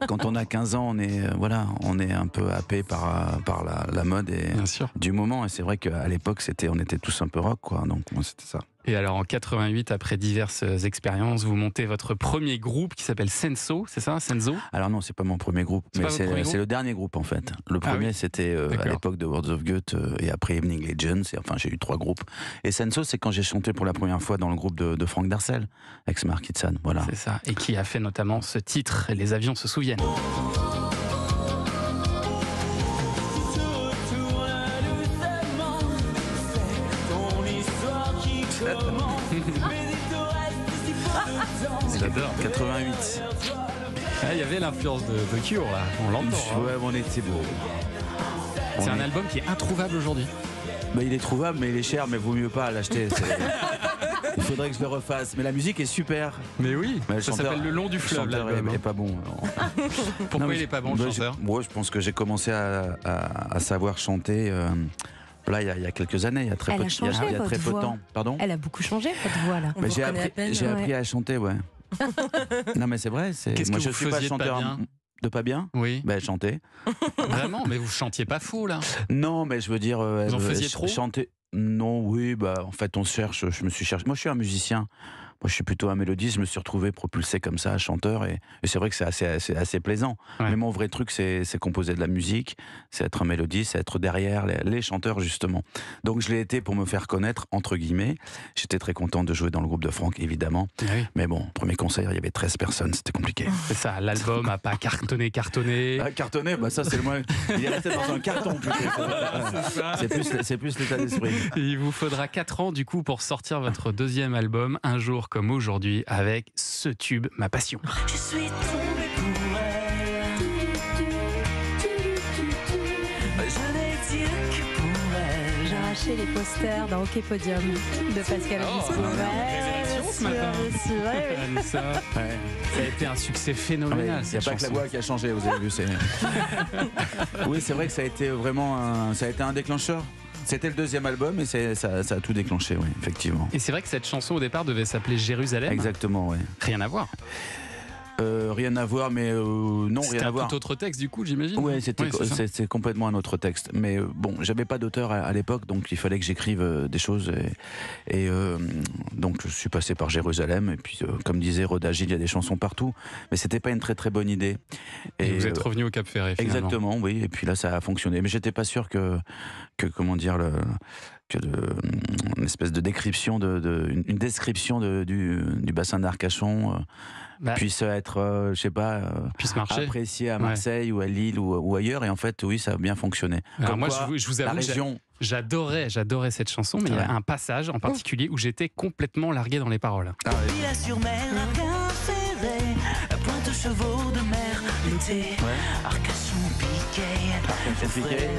quand on a 15 ans, on est un peu happé par la mode et Bien sûr. du moment. Et c'est vrai qu'à l'époque, on était tous un peu rock, quoi. Donc moi, c'était ça. Et alors en 88, après diverses expériences, vous montez votre premier groupe qui s'appelle Senso, c'est ça, Senso? Alors non, c'est pas mon premier groupe, C'est mais pas votre premier c'est groupe le dernier groupe en fait. Le premier, oui. c'était à D'accord. l'époque de Words of Goethe et après Evening Legends. Et enfin, j'ai eu 3 groupes. Et Senso, c'est quand j'ai chanté pour la première fois dans le groupe de Franck Darcel, ex-Marquis de Sade. Voilà. C'est ça, et qui a fait notamment ce titre, Les avions se souviennent. J'adore. 88. Ah, il y avait l'influence de Cure là, on l'entend. Hein. Ouais, on était beau. C'est un album qui est introuvable aujourd'hui. Bah, il est trouvable, mais il est cher, mais vaut mieux pas l'acheter. Il faudrait que je le refasse. Mais la musique est super. Mais oui, Mais ça s'appelle Le long du fleuve, l'album. est pas bon. Pourquoi Non, mais il est pas bon, le chanteur? Moi, je pense que j'ai commencé à savoir chanter là il y a quelques années, il y a très Elle peu, a changé, il y a très votre peu de voix. temps. Pardon. Elle a beaucoup changé, votre voix, là. Mais j'ai appris à chanter, ouais. Non, mais c'est vrai. Qu'est-ce Moi, que je vous suis pas faisiez de pas chanteur bien de pas bien. Oui. Ben, chanter. Vraiment, mais vous chantiez pas fou là. Non, mais je veux dire. Vous en faisiez trop? Chanter. Non, oui, bah en fait on se cherche, je me suis cherché. Moi je suis un musicien, moi je suis plutôt un mélodiste, je me suis retrouvé propulsé comme ça, chanteur, et c'est vrai que c'est assez plaisant. Ouais. Mais mon vrai truc c'est composer de la musique, c'est être un mélodiste, c'est être derrière les chanteurs justement. Donc je l'ai été pour me faire connaître, entre guillemets. J'étais très content de jouer dans le groupe de Franck, évidemment. Ah oui. Mais bon, premier concert, il y avait 13 personnes, c'était compliqué. C'est ça, l'album a pas cartonné. Cartonné, bah ça c'est le moins. Il est resté dans un carton plutôt. C'est plus l'état d'esprit. Il vous faudra 4 ans du coup pour sortir votre deuxième album, Un jour comme aujourd'hui, avec ce tube, Ma passion. Je suis tombé pour elle. Je n'ai dire que pour elle. J'ai arraché les posters dans Hockey Podium de Pascal Obispo. révélation ce matin. Ouais. Ça a été un succès phénoménal. Il n'y a cette pas que la chanson. voix qui a changé, vous avez vu. Oui, c'est vrai que ça a été vraiment ça a été un déclencheur. C'était le deuxième album et ça a tout déclenché, oui, effectivement. Et c'est vrai que cette chanson au départ devait s'appeler Jérusalem. Exactement, oui. Rien à voir. Rien à voir, mais non, C'était rien à un voir. tout autre texte du coup, j'imagine. Oui, c'est ça. c'est complètement un autre texte. Mais bon, j'avais pas d'auteur à l'époque, donc il fallait que j'écrive des choses. Et donc je suis passé par Jérusalem. Et puis, comme disait Roda Gilles, il y a des chansons partout. Mais c'était pas une très très bonne idée. Et vous êtes revenu au Cap Ferré finalement. Exactement, oui. Et puis là, ça a fonctionné. Mais j'étais pas sûr que comment dire une espèce de description une description du bassin d'Arcachon puisse être, je sais pas, Puisse marcher. appréciée à Marseille ou à Lille ou ailleurs. Et en fait, oui, ça a bien fonctionné. Alors Comme moi, quoi, je vous la avoue, région. j'adorais cette chanson, mais il y a un passage en particulier où j'étais complètement largué dans les paroles. Ah ouais. Villa-sur-Mer, Arcin-Ferré, Pointe-Chevaux de mer, l'été, Arcachon piqué, Piqué.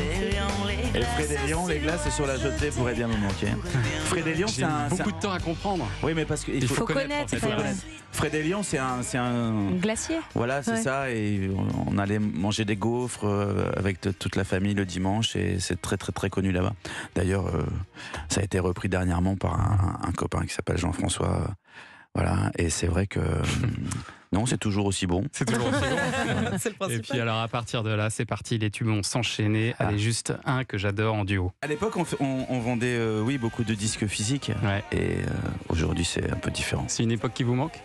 Et Frédérion, les glaces sur la jetée pourraient bien me manquer. Frédérion, J'ai eu beaucoup de temps à comprendre. Oui, mais parce qu'il Il Faut connaître, connaître, en fait, c'est vrai. Frédérion, c'est un Glacier. Voilà, c'est Ouais. ça. Et on allait manger des gaufres avec toute la famille le dimanche. Et c'est très, très, très connu là-bas. D'ailleurs, ça a été repris dernièrement par un copain qui s'appelle Jean-François. Voilà. Et c'est vrai que non, c'est toujours aussi bon. C'est toujours aussi bon. C'est le Et principal. puis alors à partir de là, c'est parti, les tubes vont s'enchaîner. Allez, juste un que j'adore en duo. À l'époque, on vendait oui, beaucoup de disques physiques. Ouais. Et aujourd'hui, c'est un peu différent. C'est une époque qui vous manque?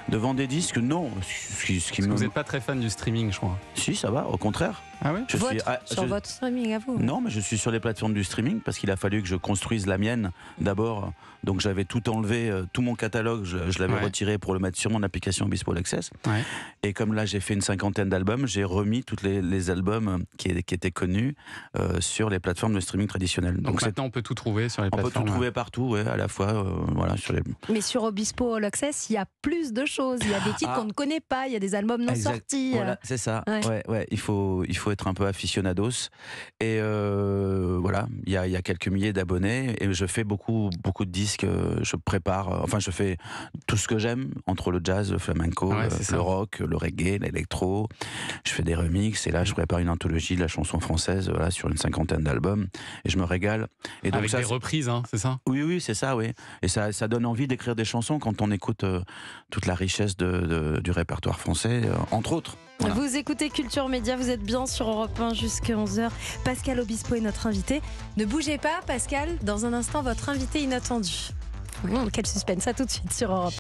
De vendre des disques, non. Ce qui Parce que me... vous n'êtes pas très fan du streaming, je crois. Si, ça va, au contraire. Ah oui? Je suis, Sur votre streaming à vous. Non, mais je suis sur les plateformes du streaming parce qu'il a fallu que je construise la mienne d'abord. Donc j'avais tout enlevé, tout mon catalogue, je l'avais retiré pour le mettre sur mon application Obispo All Access. Ouais. Et comme là j'ai fait une 50aine d'albums, j'ai remis tous les albums qui étaient connus sur les plateformes de streaming traditionnelles. Donc c'est- maintenant, on peut tout trouver sur les on peut plateformes. tout trouver partout, ouais, à la fois, voilà, sur les. Mais sur Obispo All Access, il y a plus de choses. Il y a des titres Ah. qu'on ne connaît pas, il y a des albums non Exact. sortis. Voilà, c'est ça. Ouais. Ouais. Il faut être un peu aficionados. Et voilà, il y a quelques milliers d'abonnés et je fais beaucoup de disques. Je prépare, enfin, je fais tout ce que j'aime entre le jazz, le flamenco, disco, Ouais, c'est ça. le rock, le reggae, l'électro. Je fais des remixes et là je prépare une anthologie de la chanson française voilà, sur une 50aine d'albums et je me régale. Et donc Avec ça, des reprises, hein, c'est ça? oui, c'est ça, oui. Et ça donne envie d'écrire des chansons quand on écoute toute la richesse du répertoire français, entre autres. Voilà. Vous écoutez Culture Média, vous êtes bien sur Europe 1 jusqu'à 11h. Pascal Obispo est notre invité. Ne bougez pas, Pascal, dans un instant, votre invité inattendu. Quel suspense, ça tout de suite sur Europe 1.